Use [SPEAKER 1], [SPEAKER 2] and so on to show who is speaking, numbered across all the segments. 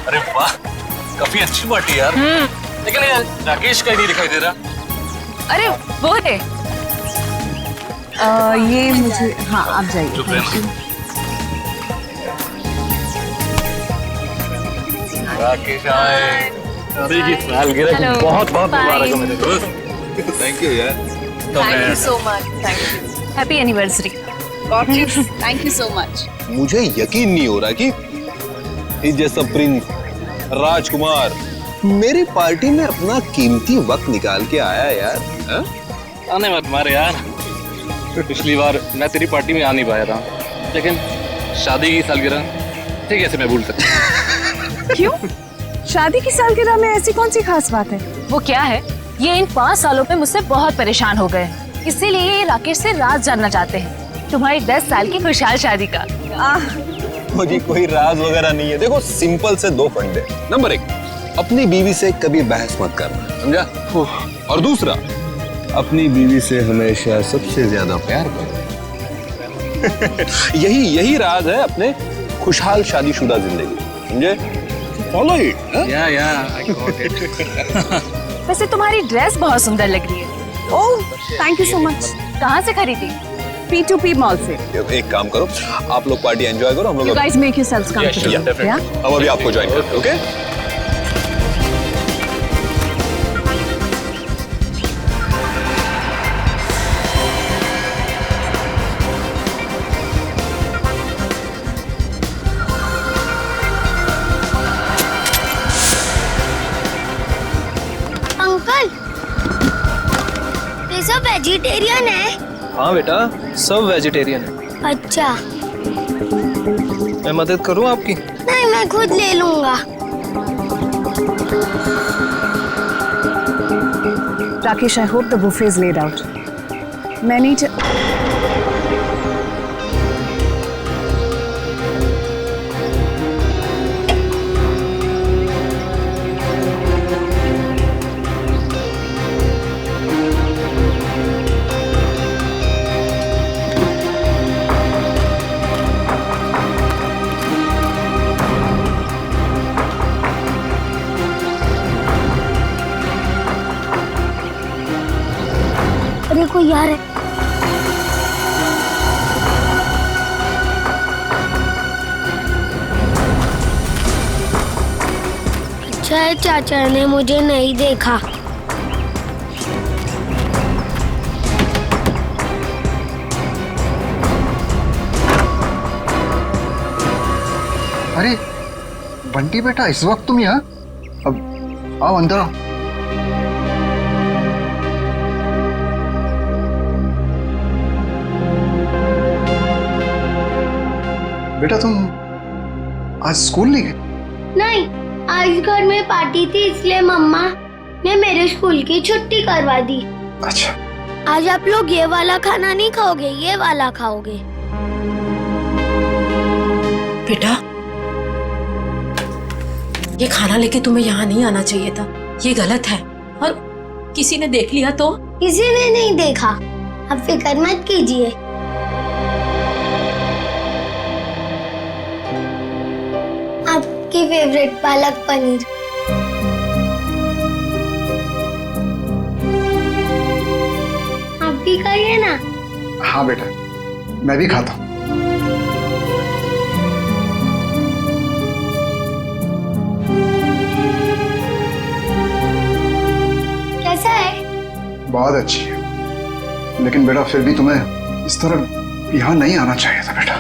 [SPEAKER 1] अरे वाह, काफी अच्छी पार्टी यार। लेकिन यार राकेश का ही नहीं दिखाई दे रहा।
[SPEAKER 2] अरे वो है।
[SPEAKER 3] ये मुझे, हाँ आप जाइए।
[SPEAKER 1] चुप रहना। राकेश आए। सालगिरह की बहुत बहुत मुबारक हो मेरे दोस्त।
[SPEAKER 4] थैंक यू यार।
[SPEAKER 2] Thank you so much. Thank you. Happy anniversary.
[SPEAKER 3] Thank you so much.
[SPEAKER 4] मुझे यकीन नहीं हो रहा कि इस जैसा प्रिंस राजकुमार मेरी पार्टी में अपना कीमती वक्त निकाल के आया यार। हा?
[SPEAKER 1] आने मत मारे यार। पिछली बार मैं तेरी पार्टी में आ नहीं पाया था, लेकिन शादी की सालगिरह ठीक है, ऐसे मैं भूल सकता।
[SPEAKER 3] क्यों? शादी की सालगिरह में ऐसी कौन सी खास बात है?
[SPEAKER 2] वो क्या है, ये इन 5 सालों में मुझसे बहुत परेशान हो गए, इसीलिए ये राकेश से राज जानना चाहते हैं तुम्हारी 10 साल की खुशहाल शादी का।
[SPEAKER 4] मुझे कोई राज वगैरह नहीं है। देखो सिंपल से 2 फंडे। नंबर 1, अपनी बीवी से कभी बहस मत करना, समझा? और दूसरा, अपनी बीवी से हमेशा सबसे ज्यादा प्यार करो। यही राज है अपने खुशहाल शादीशुदा जिंदगी, समझे? Follow it.
[SPEAKER 1] या आई गॉट इट।
[SPEAKER 2] वैसे तुम्हारी ड्रेस बहुत सुंदर लग रही है।
[SPEAKER 3] Oh thank you so much.
[SPEAKER 2] कहाँ से खरीदी?
[SPEAKER 3] P2P मॉल से।
[SPEAKER 4] एक काम करो, आप लोग पार्टी एंजॉय करो, हम
[SPEAKER 3] You
[SPEAKER 4] लोग
[SPEAKER 3] guys make yourselves comfortable. Yeah?
[SPEAKER 4] हम अभी आपको ज्वाइन करते हैं, ओके?
[SPEAKER 5] अंकल, ये सब वेजिटेरियन है?
[SPEAKER 6] हाँ बेटा, सब वेजिटेरियन है।
[SPEAKER 5] अच्छा।
[SPEAKER 6] मैं मदद करूँ आपकी?
[SPEAKER 5] नहीं, मैं खुद ले लूंगा।
[SPEAKER 3] Rakesh, I hope the buffet is laid out. मैं नहीं
[SPEAKER 5] अरे कोई यार है। अच्छा है चाचा ने मुझे नहीं देखा।
[SPEAKER 7] अरे बंटी बेटा, इस वक्त तुम यहाँ? अब आओ अंदर आओ। बेटा तुम आज स्कूल नहीं गए?
[SPEAKER 5] नहीं, आज घर में पार्टी थी इसलिए मम्मा ने मेरे स्कूल की छुट्टी करवा दी।
[SPEAKER 7] अच्छा।
[SPEAKER 5] आज आप लोग ये वाला खाना नहीं खाओगे, ये वाला खाओगे।
[SPEAKER 8] बेटा, ये खाना लेके तुम्हें यहाँ नहीं आना चाहिए था, ये गलत है। और किसी ने देख लिया तो?
[SPEAKER 5] किसी ने नहीं देखा, आप फिक्र मत कीजिए। आपकी फेवरेट पालक पनीर। आप भी खाइए ना।
[SPEAKER 7] हाँ बेटा, मैं भी खाता हूँ।
[SPEAKER 5] कैसा है?
[SPEAKER 7] बहुत अच्छी है, लेकिन बेटा फिर भी तुम्हें इस तरह यहाँ नहीं आना चाहिए था बेटा।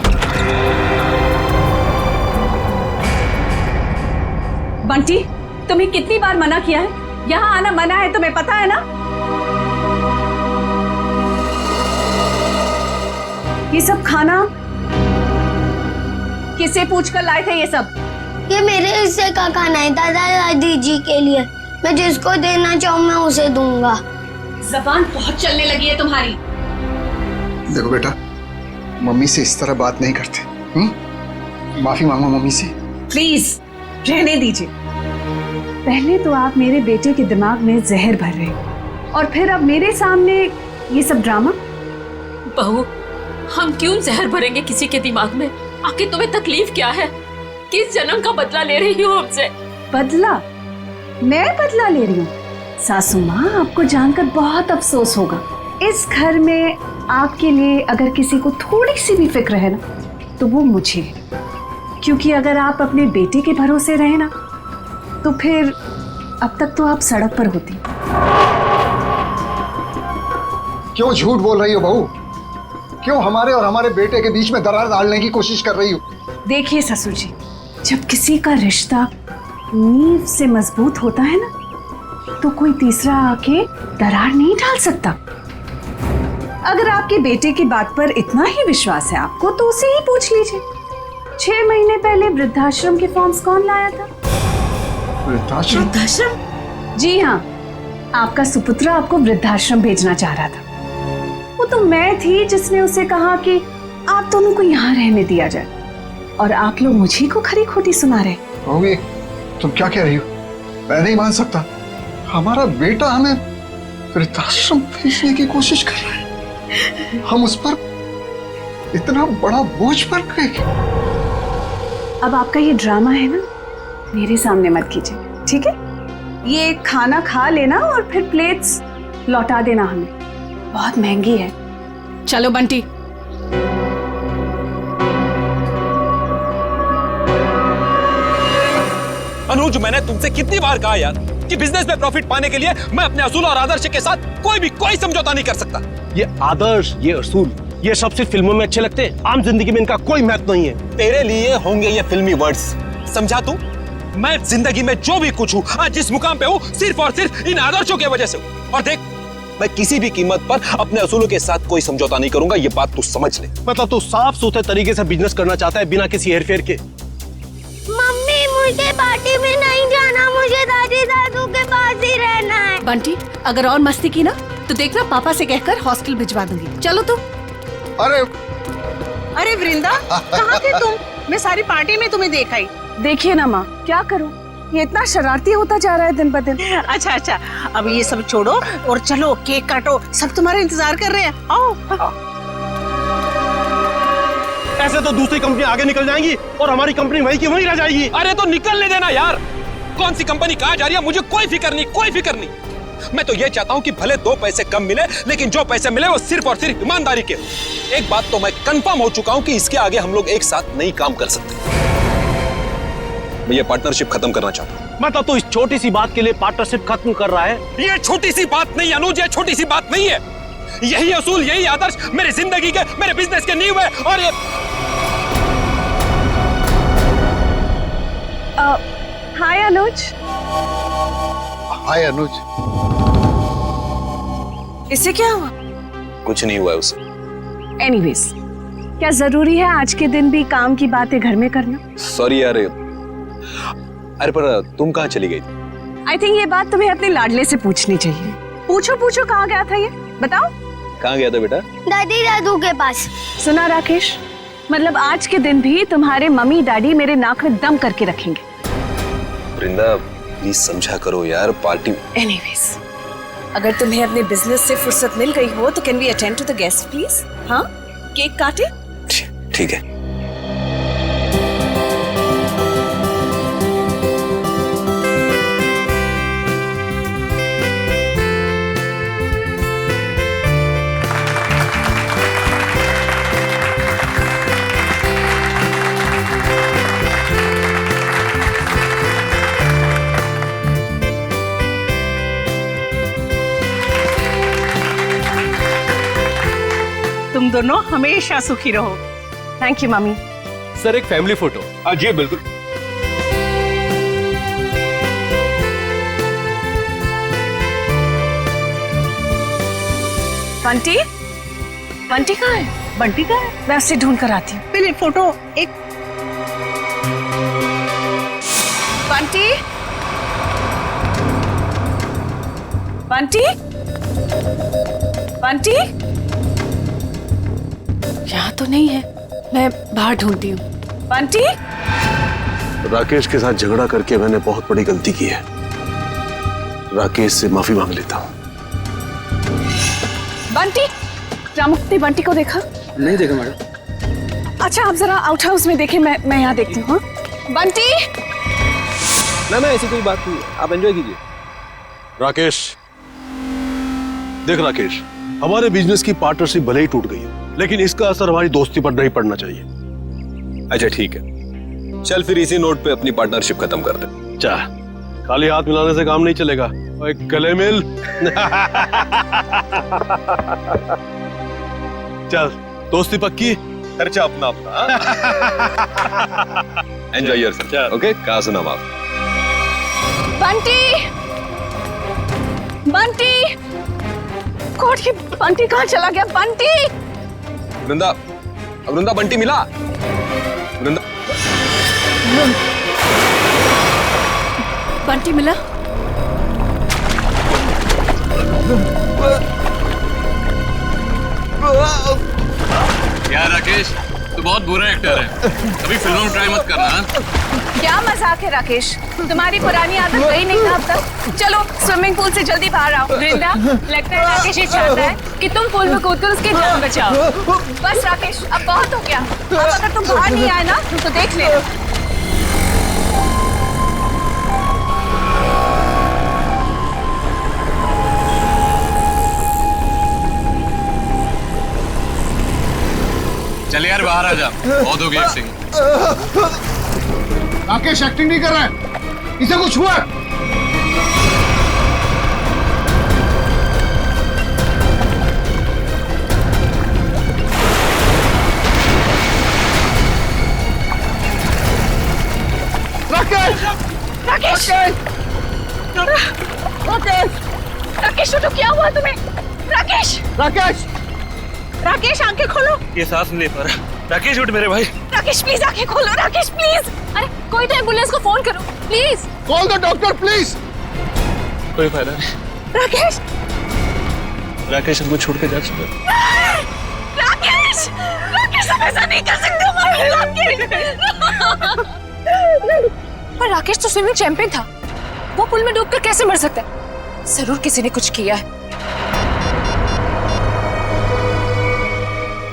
[SPEAKER 3] बंटी, तुम्हें कितनी बार मना किया है? यहाँ आना मना है, तुम्हें पता है ना? ये सब खाना किससे पूछ कर लाए थे ये सब?
[SPEAKER 5] ये मेरे हिस्से का खाना है, दादा दादी जी के लिए। मैं जिसको देना चाहूँ मैं उसे दूंगा।
[SPEAKER 3] जबान बहुत चलने लगी है तुम्हारी।
[SPEAKER 7] देखो बेटा, मम्मी से इस तरह बात नहीं करते। माफी मांगो मम्मी से।
[SPEAKER 3] प्लीज रहने दीजिए। पहले तो आप मेरे बेटे के दिमाग में जहर भर रहे, और फिर अब मेरे सामने ये सब ड्रामा।
[SPEAKER 8] बहू, हम क्यों जहर भरेंगे किसी के दिमाग में? आखिर तुम्हें तकलीफ क्या है? किस जन्म का बदला ले रही हो हमसे?
[SPEAKER 3] बदला? मैं बदला ले रही हूँ? सासू माँ, आपको जानकर बहुत अफसोस होगा। इस घर में आपके लिए अगर किसी को थोड़ी सी भी फिक्र है ना, तो वो मुझे है। क्योंकि अगर आप अपने बेटे के भरोसे रहे ना, तो फिर अब तक तो आप सड़क पर होती।
[SPEAKER 7] क्यों झूठ बोल रही हो बहू? क्यों हमारे और हमारे बेटे के बीच में दरार डालने की कोशिश कर रही हो?
[SPEAKER 3] देखिए ससुर जी, जब किसी का रिश्ता नींव से मजबूत होता है ना, तो कोई तीसरा आके दरार नहीं डाल सकता। अगर आपके बेटे की बात पर इतना ही विश्वास है आपको, तो उसे ही पूछ लीजिए। 6 महीने पहले वृद्धाश्रम के फॉर्म्स कौन लाया था?
[SPEAKER 7] वृद्धाश्रम?
[SPEAKER 3] जी हाँ, आपका सुपुत्र आपको वृद्धाश्रम भेजना चाह रहा था। वो तो मैं थी जिसने उसे कहा कि आप दोनों को यहाँ रहने दिया जाए, और आप लोग मुझे को खरी खोटी सुना रहे।
[SPEAKER 7] बहू, ये तुम क्या कह रही हो? मैं नहीं मान सकता। हमारा बेटा हमें वृद्धाश्रम भेजने की कोशिश कर रहा है। हम उस पर इतना बड़ा बोझ पड़ गए।
[SPEAKER 3] अब आपका ये ड्रामा है ना, मेरे सामने मत कीजिए, ठीक है? ये खाना खा लेना और फिर प्लेट्स लौटा देना हमें, बहुत महंगी है।
[SPEAKER 8] चलो बंटी।
[SPEAKER 4] अनुज, मैंने तुमसे कितनी बार कहा यार कि बिजनेस में प्रॉफिट पाने के लिए मैं अपने असूल और आदर्श के साथ कोई समझौता नहीं कर सकता।
[SPEAKER 9] ये आदर्श, ये असूल, ये सब सिर्फ फिल्मों में अच्छे लगते हैं, आम जिंदगी में इनका कोई महत्व नहीं है।
[SPEAKER 4] तेरे लिए होंगे ये फिल्मी वर्ड्स, समझा तू? मैं जिंदगी में जो भी कुछ हूँ, आज जिस मुकाम पे हूँ, सिर्फ और सिर्फ इन आदर्शों की वजह से हूँ। और देख, मैं किसी भी कीमत पर अपने असूलों के साथ कोई समझौता नहीं करूंगा, ये बात तू समझ ले।
[SPEAKER 9] मतलब तू साफ सुथरे तरीके से बिजनेस करना चाहता है, बिना किसी हेरफेर के।
[SPEAKER 5] मम्मी, मुझे पार्टी में नहीं जाना, मुझे दादी दादू के पास ही रहना है।
[SPEAKER 8] बंटी, अगर और मस्ती की ना तो देखना पापा से कहकर हॉस्टल भिजवा दूंगी। चलो तुम।
[SPEAKER 10] अरे वृंदा, कहाँ थे तुम? मैं सारी पार्टी में तुम्हें देखा ही।
[SPEAKER 3] देखिए ना माँ, क्या करूं, ये इतना शरारती होता जा रहा है दिन ब दिन।
[SPEAKER 10] अच्छा, अब ये सब छोड़ो और चलो केक काटो, सब तुम्हारा इंतजार कर रहे हैं। आओ।
[SPEAKER 9] ऐसे तो दूसरी कंपनी आगे निकल जाएंगी और हमारी कंपनी वहीं की वहीं रह जाएगी।
[SPEAKER 4] अरे तो निकलने देना यार, कौन सी कंपनी कहाँ जा रही है मुझे कोई फिक्र नहीं। मैं तो ये चाहता हूँ कि भले 2 पैसे कम मिले, लेकिन जो पैसे मिले वो सिर्फ और सिर्फ ईमानदारी के। एक बात तो मैं कंफर्म हो चुका हूँ कि इसके आगे हम लोग एक साथ नहीं काम कर सकते। मैं ये पार्टनरशिप खत्म करना चाहता हूँ।
[SPEAKER 9] मतलब तो इस छोटी सी बात के लिए पार्टनरशिप खत्म कर रहा है?
[SPEAKER 4] ये छोटी सी बात नहीं अनुज, ये छोटी सी बात नहीं है। यही असूल, यही आदर्श मेरी जिंदगी के, मेरे बिजनेस के नींव है। और ये
[SPEAKER 3] हाय अनुज।
[SPEAKER 7] हाय अनुज।
[SPEAKER 3] इससे क्या हुआ?
[SPEAKER 4] कुछ नहीं हुआ है उसे।
[SPEAKER 3] एनीवेज, क्या जरूरी है आज के दिन भी काम की बातें घर में करना?
[SPEAKER 4] सॉरी यार। अरे पर तुम कहाँ चली गई थी?
[SPEAKER 3] आई थिंक ये बात तुम्हें अपने लाडले से पूछनी चाहिए। पूछो कहाँ गया था ये, बताओ।
[SPEAKER 4] कहाँ गया था बेटा?
[SPEAKER 5] दादी दादू के पास।
[SPEAKER 3] सुना राकेश, मतलब आज के दिन भी तुम्हारे मम्मी डैडी मेरे नाक में दम करके रखेंगे।
[SPEAKER 4] वृंदा, प्लीज समझा करो यार, पार्टी।
[SPEAKER 3] एनीवेज, अगर तुम्हें अपने बिजनेस से फुर्सत मिल गई हो तो can we attend to the guest please? हाँ, केक काटे?
[SPEAKER 4] ठीक है।
[SPEAKER 10] तुम दोनों हमेशा सुखी रहो।
[SPEAKER 3] Thank you mummy.
[SPEAKER 9] सर, एक फैमिली फोटो।
[SPEAKER 4] जी बिल्कुल।
[SPEAKER 3] बंटी कहाँ है?
[SPEAKER 10] बंटी का है?
[SPEAKER 3] मैं उसे ढूंढ कर आती हूँ।
[SPEAKER 10] पहले फोटो एक।
[SPEAKER 3] बंटी यहाँ तो नहीं है, मैं बाहर ढूंढती हूँ। बंटी।
[SPEAKER 9] राकेश के साथ झगड़ा करके मैंने बहुत बड़ी गलती की है। राकेश से माफी मांग लेता हूँ।
[SPEAKER 3] बंटी, रामुक्ति बंटी को देखा?
[SPEAKER 6] नहीं देखा मैडम।
[SPEAKER 3] अच्छा, आप जरा आउट हाउस में देखें, मैं यहाँ देखती हूँ। बंटी,
[SPEAKER 6] ना ऐसी कोई बात नहीं है, आप एंजॉय कीजिए।
[SPEAKER 9] राकेश, देख राकेश, हमारे बिजनेस की पार्टनरशिप भले ही टूट गई है, लेकिन इसका असर हमारी दोस्ती पर नहीं पड़ना चाहिए।
[SPEAKER 4] अच्छा ठीक है, चल फिर इसी नोट पे अपनी पार्टनरशिप खत्म कर दे।
[SPEAKER 9] जा, खाली हाथ मिलाने से काम नहीं चलेगा, और एक गले मिल। चल, दोस्ती पक्की,
[SPEAKER 4] खर्चा अपना अपना। Enjoy yourself, okay? कहा सुना आप?
[SPEAKER 3] बंटी, बंटी, कोट की बंटी कहाँ चला गया? बंटी,
[SPEAKER 4] वृंदा, वृंदा बंटी मिला? वृंदा,
[SPEAKER 3] बंटी मिला?
[SPEAKER 1] यार राकेश, तू बहुत बुरा एक्टर है, कभी फिल्मों में ट्राई मत करना।
[SPEAKER 2] क्या मजाक है राकेश, तुम्हारी पुरानी आदत गई नहीं ना अब तक। चलो स्विमिंग पूल से जल्दी बाहर आओ। वृंदा, लगता है राकेश ये चाहता है कि तुम पूल में कूदकर उसकी जान बचाओ। बस राकेश, अब बहुत हो गया। अब अगर तुम बाहर नहीं आए ना तो देख ले।
[SPEAKER 1] चल यार बाहर आ जा, बहुत हो गई एक्टिंग।
[SPEAKER 7] राकेश एक्टिंग नहीं कर रहा है, इसे कुछ हुआ? राकेश,
[SPEAKER 2] राकेश, राकेश तो क्या हुआ तुम्हें? राकेश,
[SPEAKER 7] राकेश,
[SPEAKER 2] राकेश आंखें खोलो।
[SPEAKER 1] ये सांस नहीं ले पा रहा। राकेश उठ मेरे भाई।
[SPEAKER 2] राकेश प्लीज आंखें खोलो। राकेश प्लीज, अरे कोई तो एम्बुलेंस को फोन करो please.
[SPEAKER 7] Call the doctor please.
[SPEAKER 1] कोई फायदा नहीं।
[SPEAKER 2] राकेश,
[SPEAKER 1] राकेश हमको छोड़ के जा चुका।
[SPEAKER 2] राकेश, राकेश तुम ऐसा नहीं कर सकते हमारे साथ। पर राकेश तो स्विमिंग चैंपियन था, वो पुल में डूबकर कैसे मर सकता है? जरूर किसी ने कुछ किया है।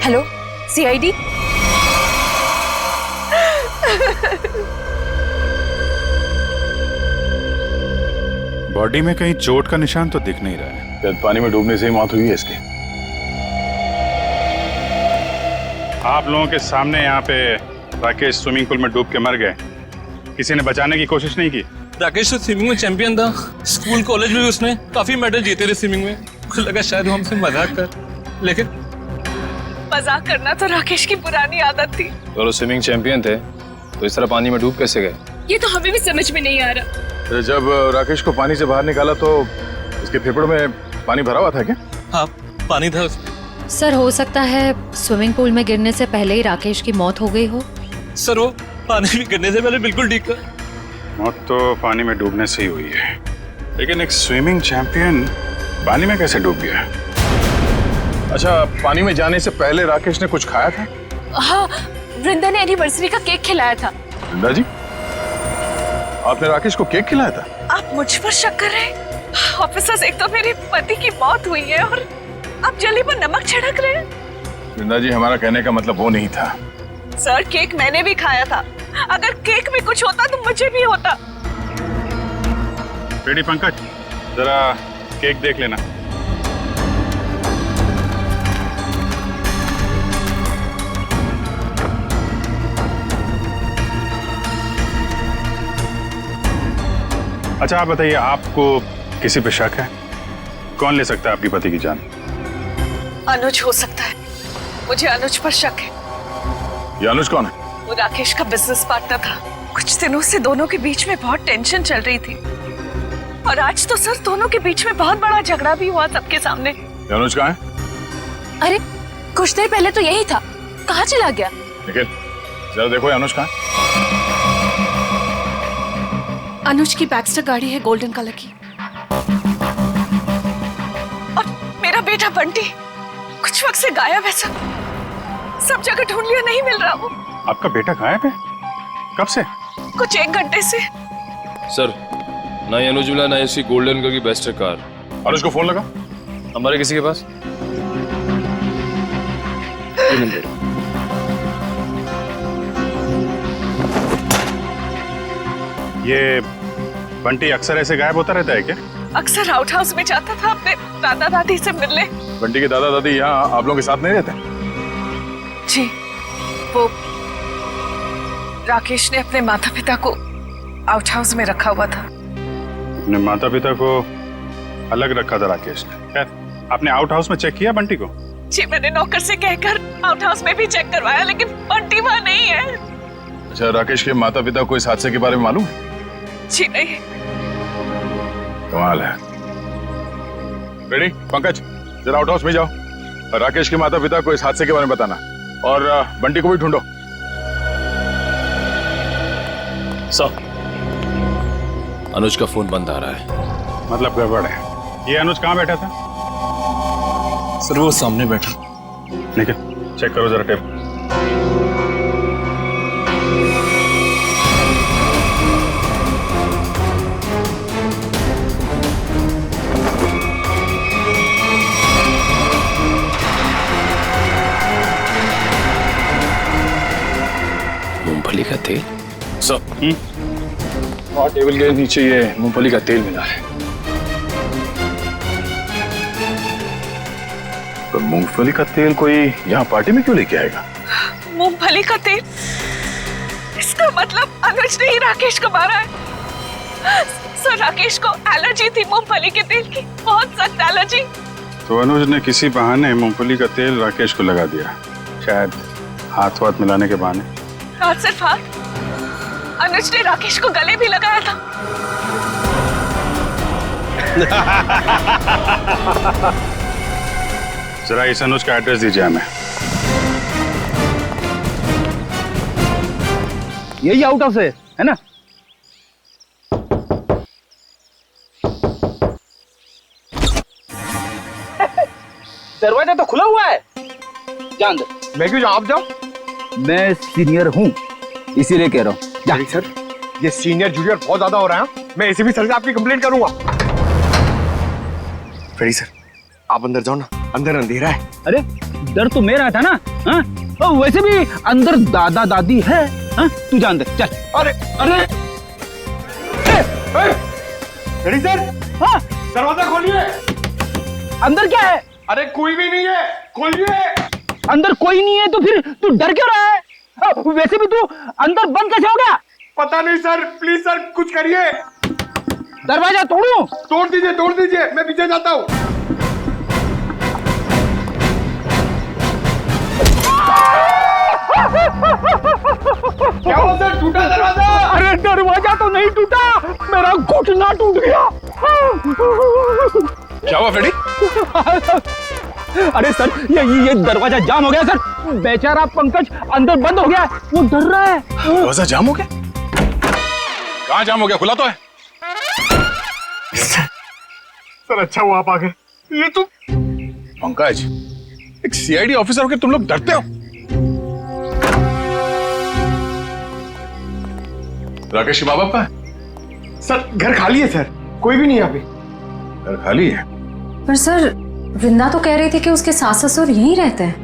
[SPEAKER 2] Hello, CID?
[SPEAKER 11] बॉडी में कहीं चोट का निशान तो दिख नहीं रहा है। शायद पानी में डूबने से ही मौत हुई है इसकी। आप लोगों के सामने यहाँ पे राकेश स्विमिंग पूल में डूब के मर गए, किसी ने बचाने की कोशिश नहीं की?
[SPEAKER 1] राकेश तो स्विमिंग में चैंपियन था, स्कूल कॉलेज में उसने काफी मेडल जीते थे स्विमिंग में। मुझे लगा शायद वो हमसे मजाक कर, लेकिन
[SPEAKER 2] मजाक करना तो राकेश की पुरानी आदत थी।
[SPEAKER 6] तो स्विमिंग चैंपियन थे तो इस तरह पानी में डूब कैसे गए?
[SPEAKER 2] ये तो हमें भी समझ में नहीं आ रहा।
[SPEAKER 11] जब राकेश को पानी से बाहर निकाला तो उसके फेफड़ों में पानी भरा हुआ था क्या?
[SPEAKER 1] हाँ, पानी था उसमें।
[SPEAKER 12] सर, हो सकता है स्विमिंग पूल में गिरने से पहले ही राकेश की मौत हो गई हो।
[SPEAKER 1] सर वो पानी में गिरने से पहले बिल्कुल ठीक था।
[SPEAKER 11] मौत तो पानी में डूबने से ही हुई है, लेकिन एक स्विमिंग चैंपियन पानी में कैसे डूब गया? अच्छा, पानी में जाने से पहले राकेश ने कुछ खाया था?
[SPEAKER 2] हाँ, वृंदा ने एनिवर्सरी का केक खिलाया था।
[SPEAKER 11] वृंदा जी, आपने राकेश को केक खिलाया था?
[SPEAKER 2] आप मुझ पर शक कर रहे हैं? ऑफिसर्स, एक तो मेरे पति की मौत हुई है और आप जली पर नमक छिड़क रहे हैं।
[SPEAKER 11] वृंदा जी, हमारा कहने का मतलब वो नहीं था।
[SPEAKER 2] सर, केक मैंने भी खाया था। अगर केक में कुछ होता तो मुझे भी होता।
[SPEAKER 11] बेटी पंकज, जरा केक देख लेना। अच्छा, आप बताइए, आपको किसी पे शक है? कौन ले सकता है आपकी पति की जान?
[SPEAKER 2] अनुज हो सकता है, मुझे अनुज पर शक है।
[SPEAKER 11] ये अनुज कौन है?
[SPEAKER 2] वो राकेश का बिजनेस पार्टनर था। कुछ दिनों से दोनों के बीच में बहुत टेंशन चल रही थी और आज तो सर दोनों के बीच में बहुत बड़ा झगड़ा भी हुआ सबके सामने।
[SPEAKER 11] ये अनुज कहाँ है?
[SPEAKER 2] अरे कुछ देर पहले तो यही था, कहाँ चला गया?
[SPEAKER 11] निखिल, जरा देखो ये अनुज कहाँ है?
[SPEAKER 2] अनुज की बैक्स्टर गाड़ी है गोल्डन कलर की। और मेरा बेटा बंटी कुछ वक्त से गायब है सर, सब जगह ढूंढ लिया, नहीं मिल रहा वो।
[SPEAKER 11] आपका बेटा गायब है? कब से?
[SPEAKER 2] कुछ 1 घंटे से।
[SPEAKER 6] सर, ना ही अनुज मिला, ना ही उसकी गोल्डन कलर की बेस्टर कार।
[SPEAKER 11] अनुज को फोन लगा
[SPEAKER 6] हमारे किसी के पास?
[SPEAKER 11] ये बंटी अक्सर ऐसे गायब होता रहता है क्या?
[SPEAKER 2] अक्सर आउट हाउस में जाता था अपने दादा दादी से मिलने।
[SPEAKER 11] बंटी के दादा दादी यहाँ आप लोगों के साथ नहीं रहते?
[SPEAKER 2] जी, वो राकेश ने अपने माता पिता को आउट हाउस में रखा हुआ था।
[SPEAKER 11] अपने माता पिता को अलग रखा था राकेश ने। खैर, आपने आउट हाउस में चेक किया बंटी को?
[SPEAKER 2] जी, मैंने नौकर से कहकर आउट हाउस में भी चेक करवाया, लेकिन बंटी वहाँ नहीं है।
[SPEAKER 11] अच्छा, राकेश के माता पिता को इस हादसे के बारे में मालूम है?
[SPEAKER 2] जी नहीं।
[SPEAKER 11] कमाल है। रेडी पंकज, जरा आउट हाउस में जाओ और राकेश के माता पिता को इस हादसे के बारे में बताना, और बंटी को भी ढूंढो।
[SPEAKER 6] सर, अनुज का फोन बंद आ रहा है।
[SPEAKER 11] मतलब गड़बड़ है। ये अनुज कहाँ बैठा था?
[SPEAKER 6] सर वो सामने बैठा।
[SPEAKER 11] ठीक है, चेक करो जरा टेप।
[SPEAKER 6] मूंगफली का तेल? सर, और टेबल के नीचे ये मूंगफली का तेल मिला है।
[SPEAKER 11] तो मूंगफली का तेल कोई यहाँ पार्टी में क्यों लेके आएगा?
[SPEAKER 2] मूंगफली का तेल? इसका मतलब अनुज ने ही राकेश को मारा है। सर, राकेश को एलर्जी थी मूंगफली के तेल की, बहुत सख्त एलर्जी।
[SPEAKER 11] तो अनुज ने किसी बहाने मूंगफली का तेल राकेश को लगा दिया, शायद हाथ वाथ मिलाने के बहाने।
[SPEAKER 2] हाथ सिर्फ हाथ, अनुज ने राकेश को गले भी लगाया था।
[SPEAKER 11] जरा इस अनुज का एड्रेस दीजिए हमें।
[SPEAKER 13] यही आउट हाउस है ना? दरवाजा तो खुला हुआ है। जा अंदर। मैं क्यों जाऊं? आप जाओ। मैं सीनियर हूँ, इसीलिए कह रहा हूँ। जा सर, ये सीनियर जूनियर बहुत ज्यादा हो रहा है। मैं एसीपी सर से आपकी कंप्लेंट करूंगा। फ्रेडी सर, आप अंदर जाओ ना, अंदर अंधेरा है। अरे डर तो मेरा था ना। हाँ, और वैसे भी अंदर दादा दादी है। हाँ, तू जा अंदर चल। अरे अरे फ्रेडी सर, हाँ दरवाजा खोलिए। अंदर क्या है? अरे कोई भी नहीं है, खोलिए। अंदर कोई नहीं है तो फिर तू डर क्यों रहा है? वैसे भी तू अंदर बंद कैसे हो गया? पता नहीं सर, प्लीज सर कुछ करिए। दरवाजा तोड़ूं? तोड़ दीजिए, मैं पीछे जाता हूँ। क्या हुआ सर, टूटा दरवाजा? अरे दरवाजा तो नहीं टूटा, मेरा घुटना टूट गया।
[SPEAKER 11] क्या हुआ फ्रेडी?
[SPEAKER 13] अरे सर, ये दरवाजा जाम हो गया सर। बेचारा पंकज अंदर बंद हो गया, वो डर रहा है।
[SPEAKER 11] दरवाजा जाम हो गया? कहाँ जाम हो गया? खुला तो है।
[SPEAKER 7] सर अच्छा हुआ आप आ गए। ये तो
[SPEAKER 11] पंकज, एक सीआईडी ऑफिसर होकर तुम लोग डरते हो? राकेश के माँ बाप कहाँ है?
[SPEAKER 7] सर घर खाली है सर, कोई भी नहीं है अभी।
[SPEAKER 11] घर खाली है?
[SPEAKER 12] पर सर, वृंदा तो कह रही थी कि उसके सास ससुर यहीं रहते हैं।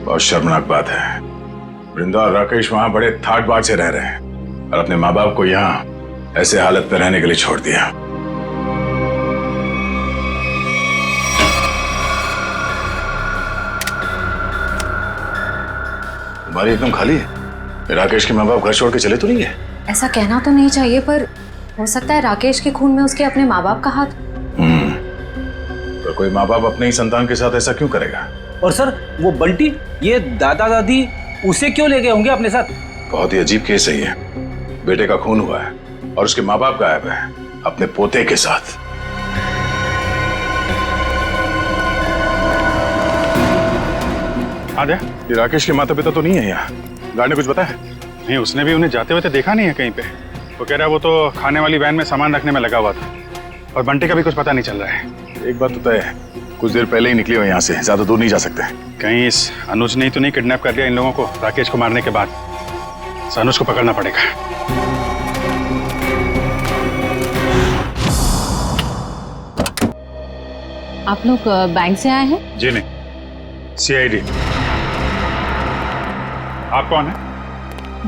[SPEAKER 11] बहुत शर्मनाक बात है। वृंदा और राकेश वहां बड़े ठाट बाट से रह रहे हैं और अपने माँ बाप को यहाँ ऐसे हालत में रहने के लिए छोड़ दिया। तुम्हारी एकदम खाली है। राकेश के माँ बाप घर छोड़ के चले तो नहीं है?
[SPEAKER 12] ऐसा कहना तो नहीं चाहिए, पर हो सकता है राकेश के खून में उसके अपने माँ बाप का हाथ।
[SPEAKER 11] तो कोई माँ बाप अपने ही संतान के साथ ऐसा क्यों करेगा?
[SPEAKER 13] और सर वो बंटी, ये दादा दादी उसे क्यों ले गए होंगे अपने साथ?
[SPEAKER 11] बहुत ही अजीब केस है ये। बेटे का खून हुआ है और उसके माँ बाप गायब है अपने पोते के साथ। आजा, ये राकेश के माता पिता तो नहीं है यहाँ। गार्ड ने कुछ बताया? नहीं, उसने भी उन्हें जाते हुए तो देखा नहीं है कहीं पे। वो कह रहा है वो तो खाने वाली वैन में सामान रखने में लगा हुआ था, और बंटी का भी कुछ पता नहीं चल रहा है। एक बात तो तय है, कुछ देर पहले ही निकले हुए यहाँ से, ज्यादा दूर नहीं जा सकते। कहीं इस अनुज ने तो नहीं किडनैप कर लिया इन लोगों को राकेश को मारने के बाद? अनुज को पकड़ना पड़ेगा।
[SPEAKER 12] आप लोग बैंक से आए हैं?
[SPEAKER 11] जी नहीं, सीआईडी। आप कौन है?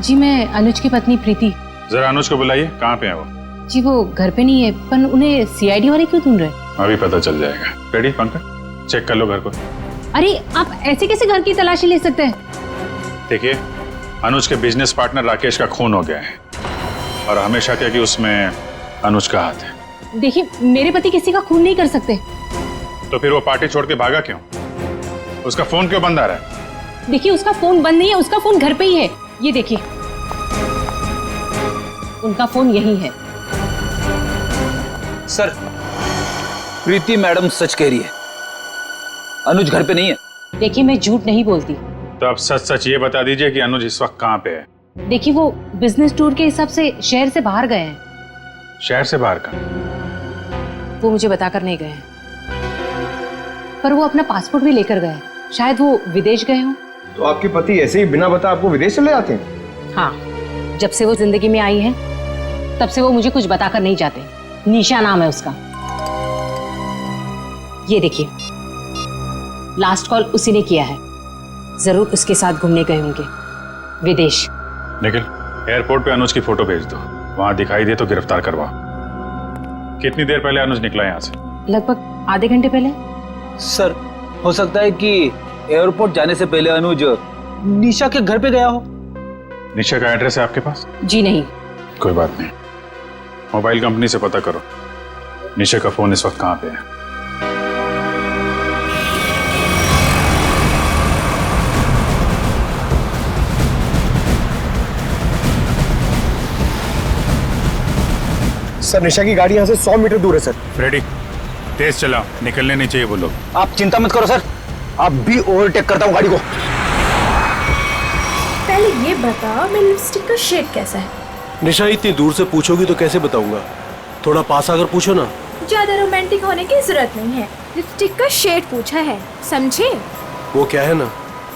[SPEAKER 12] जी मैं अनुज की पत्नी प्रीति।
[SPEAKER 11] जरा अनुज को बुलाइए, कहाँ पे है वो?
[SPEAKER 8] जी वो घर पे नहीं है, पर उन्हें सीआईडी वाले क्यों ढूंढ रहे?
[SPEAKER 11] अभी पता चल जाएगा। रेडी पंकज, चेक कर लो घर को।
[SPEAKER 8] अरे आप ऐसे कैसे घर की तलाशी ले सकते हैं?
[SPEAKER 11] देखिए, अनुज के बिजनेस पार्टनर राकेश का खून हो गया है और हमेशा क्या कि उसमें अनुज का हाथ है।
[SPEAKER 8] देखिए, मेरे पति किसी का खून नहीं कर सकते।
[SPEAKER 11] तो फिर वो पार्टी छोड़ के भागा क्यों? उसका फोन क्यों बंद आ रहा है?
[SPEAKER 8] देखिए, उसका फोन बंद नहीं है, उसका फोन घर पे ही है। ये देखिए, उनका फोन यही है।
[SPEAKER 13] सर, प्रीति मैडम सच कह रही है, अनुज घर पे नहीं है।
[SPEAKER 8] देखिए, मैं झूठ नहीं बोलती।
[SPEAKER 11] तो आप सच सच ये बता दीजिए कि अनुज इस वक्त कहाँ पे है?
[SPEAKER 8] देखिए, वो बिजनेस टूर के हिसाब से शहर से बाहर गए हैं।
[SPEAKER 11] शहर से बाहर का?
[SPEAKER 8] वो मुझे बताकर नहीं गए हैं, पर वो अपना पासपोर्ट भी लेकर गए हैं। शायद वो विदेश गए हों।
[SPEAKER 13] तो आपके पति ऐसे ही बिना बता आपको विदेश चले जाते हैं?
[SPEAKER 8] हाँ, जब से वो जिंदगी में आई है तब से वो मुझे कुछ बताकर नहीं जाते। निशा नाम है उसका। ये देखिए, लास्ट कॉल उसी ने किया है। जरूर उसके साथ घूमने गए होंगे विदेश।
[SPEAKER 11] निखिल, एयरपोर्ट पे अनुज की फोटो भेज दो, वहां दिखाई दे तो गिरफ्तार करवाओ। कितनी देर पहले अनुज निकला यहाँ से?
[SPEAKER 8] लगभग आधे घंटे पहले।
[SPEAKER 13] सर, हो सकता है कि एयरपोर्ट जाने से पहले अनुज निशा के घर पे गया हो।
[SPEAKER 11] निशा का एड्रेस है आपके पास?
[SPEAKER 8] जी नहीं।
[SPEAKER 11] कोई बात नहीं, मोबाइल कंपनी से पता करो निशा का फोन इस वक्त कहाँ पे है।
[SPEAKER 13] सर, निशा की गाड़ी यहाँ से 100 मीटर दूर है सर।
[SPEAKER 11] फ्रेडी, तेज चलाओ, निकलने नहीं चाहिए वो लोग।
[SPEAKER 13] आप चिंता मत करो सर, आप भी ओवरटेक करता हूँ गाड़ी को।
[SPEAKER 14] पहले ये बता, मेरी लिपस्टिक का शेड कैसा है?
[SPEAKER 9] निशा, इतनी दूर से पूछोगी तो कैसे बताऊंगा? थोड़ा पास आकर पूछो ना।
[SPEAKER 14] ज्यादा रोमांटिक होने की जरूरत नहीं है, लिपस्टिक का शेड पूछा है, समझे?
[SPEAKER 9] वो क्या है ना,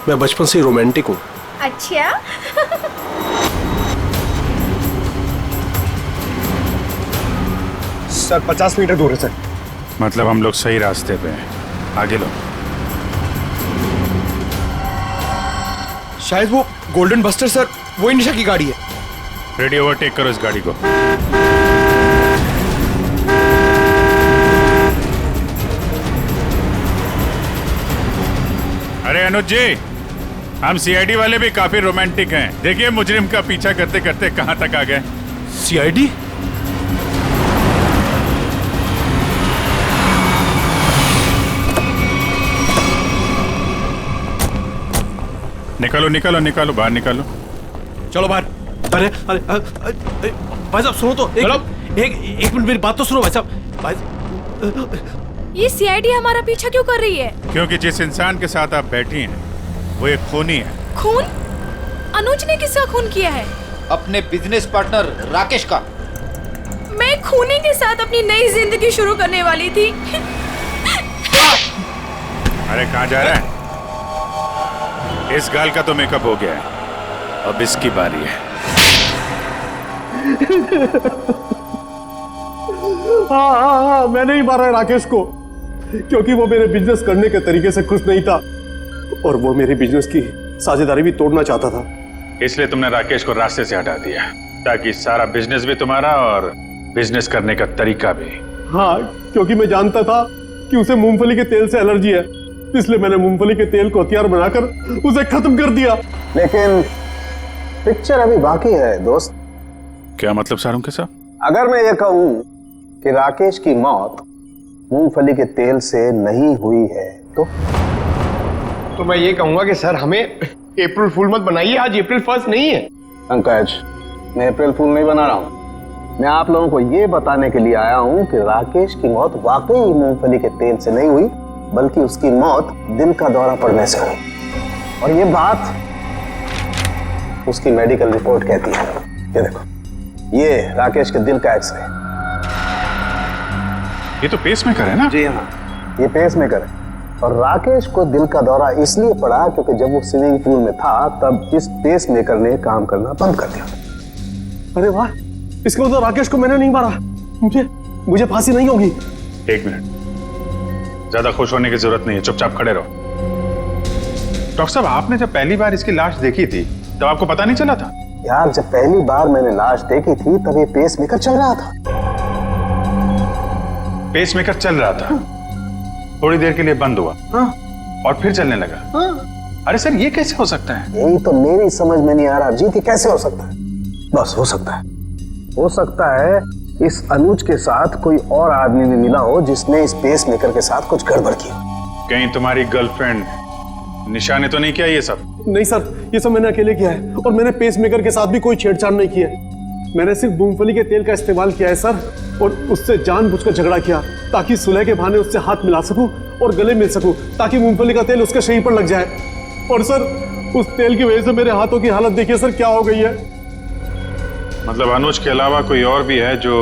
[SPEAKER 9] मैं बचपन से रोमांटिक हूँ।
[SPEAKER 14] अच्छा।
[SPEAKER 13] सर, 50 मीटर दूर है सर।
[SPEAKER 11] मतलब हम लोग सही रास्ते पे हैं, आगे लो।
[SPEAKER 13] शायद वो गोल्डन बस्टर सर, वही निशा की गाड़ी है।
[SPEAKER 11] रेडी, ओवरटेक करो इस गाड़ी को। अरे अनुज जी, हम सीआईडी वाले भी काफी रोमांटिक हैं। देखिए मुजरिम का पीछा करते करते कहां तक आ गए।
[SPEAKER 9] सीआईडी?
[SPEAKER 11] निकालो निकालो निकालो, बाहर निकालो।
[SPEAKER 9] चलो बाहर। अरे अरे भाई साहब सुनो तो, एक मिनट मेरी बात तो सुनो भाई साहब। भाई,
[SPEAKER 14] ये सीआईडी हमारा पीछा क्यों कर रही है?
[SPEAKER 11] क्योंकि जिस इंसान के साथ आप बैठी हैं वो एक खूनी है।
[SPEAKER 14] खून? अनुज ने किसका खून किया है?
[SPEAKER 13] अपने बिजनेस पार्टनर राकेश का।
[SPEAKER 14] मैं खूनी के साथ अपनी नई जिंदगी शुरू करने वाली थी।
[SPEAKER 11] अरे कहाँ जा रहा है? इस गाल का तो मेकअप हो गया है, अब इसकी बारी है।
[SPEAKER 9] हाँ, मैंने ही मारा है राकेश को, क्योंकि वो मेरे बिजनेस करने के तरीके से खुश नहीं था और वो मेरे बिजनेस की साझेदारी भी तोड़ना चाहता था।
[SPEAKER 11] इसलिए तुमने राकेश को रास्ते से हटा दिया ताकि सारा बिजनेस भी तुम्हारा और बिजनेस करने का तरीका भी।
[SPEAKER 9] हाँ, क्योंकि मैं जानता था कि उसे मूंगफली के तेल से एलर्जी है, इसलिए मैंने मूंगफली के तेल को हथियार बनाकर उसे खत्म कर दिया।
[SPEAKER 4] लेकिन पिक्चर अभी बाकी है दोस्त।
[SPEAKER 11] क्या मतलब सारुंके साहब?
[SPEAKER 4] अगर मैं ये कहूं कि राकेश की मौत मूंगफली के तेल से नहीं हुई है तो
[SPEAKER 13] मैं ये कहूंगा कि सर हमें अप्रैल फूल मत बनाइए, आज अप्रैल 1 नहीं है।
[SPEAKER 4] पंकज, मैं अप्रैल फूल नहीं बना रहा हूं। मैं आप लोगों को ये बताने के लिए आया हूं कि राकेश की मौत वाकई मूंगफली के तेल से नहीं हुई, बल्कि उसकी मौत दिल का दौरा पड़ने से हुई। और ये बात उसकी मेडिकल रिपोर्ट कहती है। ये देखो, ये राकेश के दिल का एक्सरे।
[SPEAKER 11] ये तो पेसमेकर है ना?
[SPEAKER 4] जी हाँ, ये पेसमेकर है। और राकेश को दिल का दौरा इसलिए पड़ा क्योंकि जब वो स्विमिंग पूल में था तब इस पेसमेकर ने काम करना बंद कर दिया।
[SPEAKER 9] अरे वाह, इसका मतलब राकेश को मैंने नहीं मारा, मुझे फांसी नहीं होगी।
[SPEAKER 11] एक मिनट, ज्यादा खुश होने की जरूरत नहीं है, चुपचाप खड़े रहो। डॉक्टर साहब, आपने जब पहली बार इसकी लाश देखी थी तब आपको पता नहीं चला था?
[SPEAKER 15] यार जब पहली बार मैंने लाश देखी थी तब ये पेस मेकर चल रहा था।
[SPEAKER 11] पेस मेकर चल रहा था, थोड़ी देर के लिए बंद हुआ और फिर चलने लगा। अरे सर ये कैसे हो सकता है?
[SPEAKER 15] यही तो मेरी समझ में नहीं आ रहा जी, कैसे हो सकता है? बस हो सकता है इस अनुज के साथ कोई और आदमी भी मिला हो जिसने इस पेस मेकर के साथ कुछ गड़बड़ की।
[SPEAKER 11] कहीं तुम्हारी गर्लफ्रेंड निशा ने तो नहीं किया ये सब?
[SPEAKER 9] नहीं सर, ये सब मैंने अकेले किया है और मैंने पेस मेकर के साथ भी कोई छेड़छाड़ नहीं की है। मैंने सिर्फ मूंगफली के तेल का इस्तेमाल किया है सर, और उससे जानबूझकर झगड़ा किया ताकि सुलह के बहाने उससे हाथ मिला सकूं और गले मिल सकूं, ताकि मूंगफली का तेल उसके शरीर पर लग जाए। और सर उस तेल की वजह से मेरे हाथों की हालत देखिए सर क्या हो गई है।
[SPEAKER 11] मतलब अनुज के अलावा कोई और भी है जो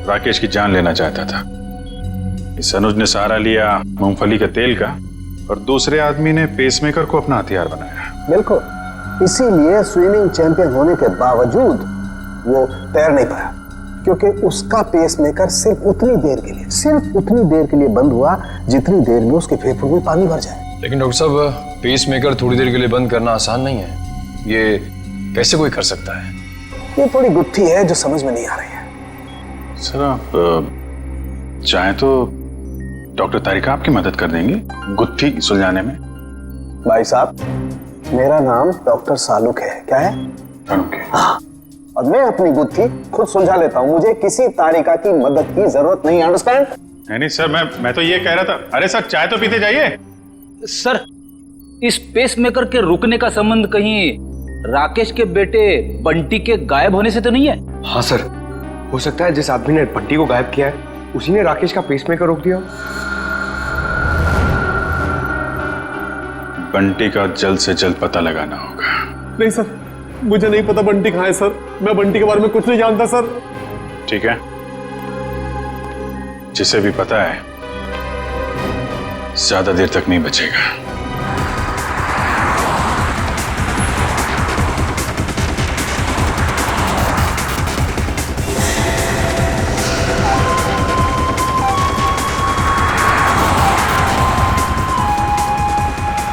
[SPEAKER 11] राकेश की जान लेना चाहता था। इस अनुज ने सहारा लिया मूंगफली के तेल का और दूसरे आदमी ने पेसमेकर को अपना हथियार बनाया।
[SPEAKER 15] बिल्कुल, इसीलिए स्विमिंग चैंपियन होने के बावजूद वो तैर नहीं पाया, क्योंकि उसका पेसमेकर सिर्फ उतनी देर के लिए बंद हुआ जितनी देर में उसके फेफड़ों में पानी भर जाए।
[SPEAKER 6] लेकिन डॉक्टर साहब, पेसमेकर थोड़ी देर के लिए बंद करना आसान नहीं है। ये कैसे कोई कर सकता है?
[SPEAKER 15] ये थोड़ी गुत्थी है जो समझ में नहीं आ रही है।
[SPEAKER 11] सर आप चाहें तो डॉक्टर तारिका आपकी मदद कर देंगे गुत्थी सुलझाने में।
[SPEAKER 15] भाई साहब, मेरा नाम डॉक्टर सालुक है। क्या है? हाँ, और मैं अपनी गुत्थी खुद सुलझा लेता हूँ। मुझे किसी तारिका की मदद की जरूरत नहीं। अंडरस्टैंड?
[SPEAKER 11] नहीं सर, मैं तो ये कह रहा था। अरे सर चाय तो पीते जाइए।
[SPEAKER 13] सर इस पेसमेकर के रुकने का संबंध कहीं राकेश के बेटे बंटी के गायब होने से तो नहीं है?
[SPEAKER 16] हाँ सर, हो सकता है जिस आदमी ने बंटी को गायब किया है उसी ने राकेश का पेसमेकर रोक दिया।
[SPEAKER 11] बंटी का जल्द से जल्द पता लगाना होगा।
[SPEAKER 9] नहीं सर, मुझे नहीं पता बंटी कहाँ है सर। मैं बंटी के बारे में कुछ नहीं जानता सर।
[SPEAKER 11] ठीक है, जिसे भी पता है ज्यादा देर तक नहीं बचेगा।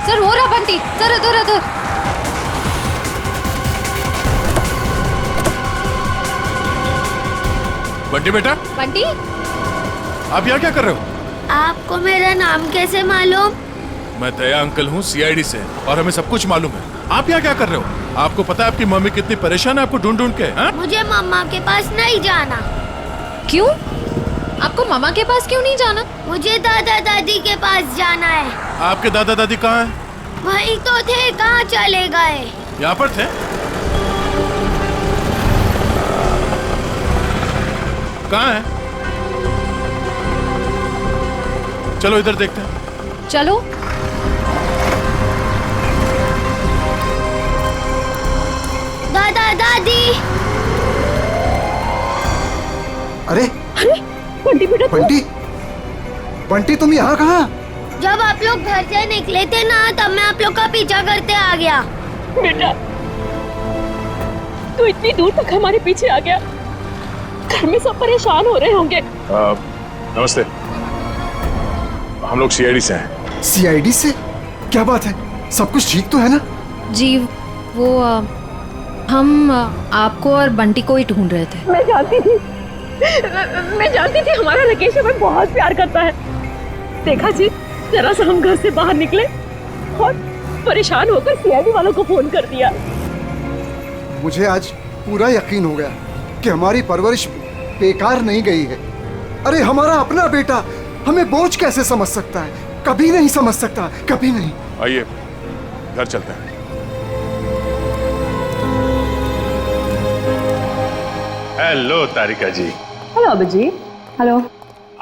[SPEAKER 12] सर हो रहा बंटी, सर इधर इधर।
[SPEAKER 17] बंटी बेटा।
[SPEAKER 12] बंटी,
[SPEAKER 17] आप यहाँ क्या कर रहे हो?
[SPEAKER 5] आपको मेरा नाम कैसे मालूम?
[SPEAKER 17] मैं दया अंकल हूँ CID से, और हमें सब कुछ मालूम है। आप यहाँ क्या कर रहे हो? आपको पता है आपकी मम्मी कितनी परेशान है आपको ढूंढ ढूंढ के? हा?
[SPEAKER 5] मुझे मम्मा के पास नहीं जाना।
[SPEAKER 12] क्यों? आपको मामा के पास क्यों नहीं जाना?
[SPEAKER 5] मुझे दादा दादी के पास जाना है।
[SPEAKER 17] आपके दादा दादी कहाँ हैं?
[SPEAKER 5] वहीं तो थे, कहाँ चले गए?
[SPEAKER 17] यहाँ पर थे। कहाँ है? चलो इधर देखते हैं।
[SPEAKER 12] चलो।
[SPEAKER 5] दादा दादी।
[SPEAKER 7] अरे
[SPEAKER 10] बंटी बेटा,
[SPEAKER 7] बंटी तुम यहाँ कहाँ?
[SPEAKER 5] जब आप लोग घर से निकले थे ना, तब मैं आप लोग का पीछा करते आ गया।
[SPEAKER 10] बेटा तू इतनी दूर तक हमारे पीछे आ गया। घर में सब परेशान हो रहे होंगे।
[SPEAKER 11] नमस्ते, हम लोग CID से हैं।
[SPEAKER 7] CID से? क्या बात है, सब कुछ ठीक तो है ना?
[SPEAKER 12] जी वो हम आपको और बंटी को ही ढूंढ रहे थे।
[SPEAKER 10] मैं जानती थी हमारा राकेश हमें बहुत प्यार करता है। देखा जी, जरा सा हम घर से बाहर निकले और परेशान होकर CID वालों को फोन कर दिया।
[SPEAKER 7] मुझे आज पूरा यकीन हो गया कि हमारी परवरिश बेकार नहीं गई है। अरे हमारा अपना बेटा हमें बोझ कैसे समझ सकता है? कभी नहीं समझ सकता, कभी नहीं।
[SPEAKER 11] आइए घर चलते हैं। हेलो तारिका जी।
[SPEAKER 3] हेलो अभिजीत। हेलो।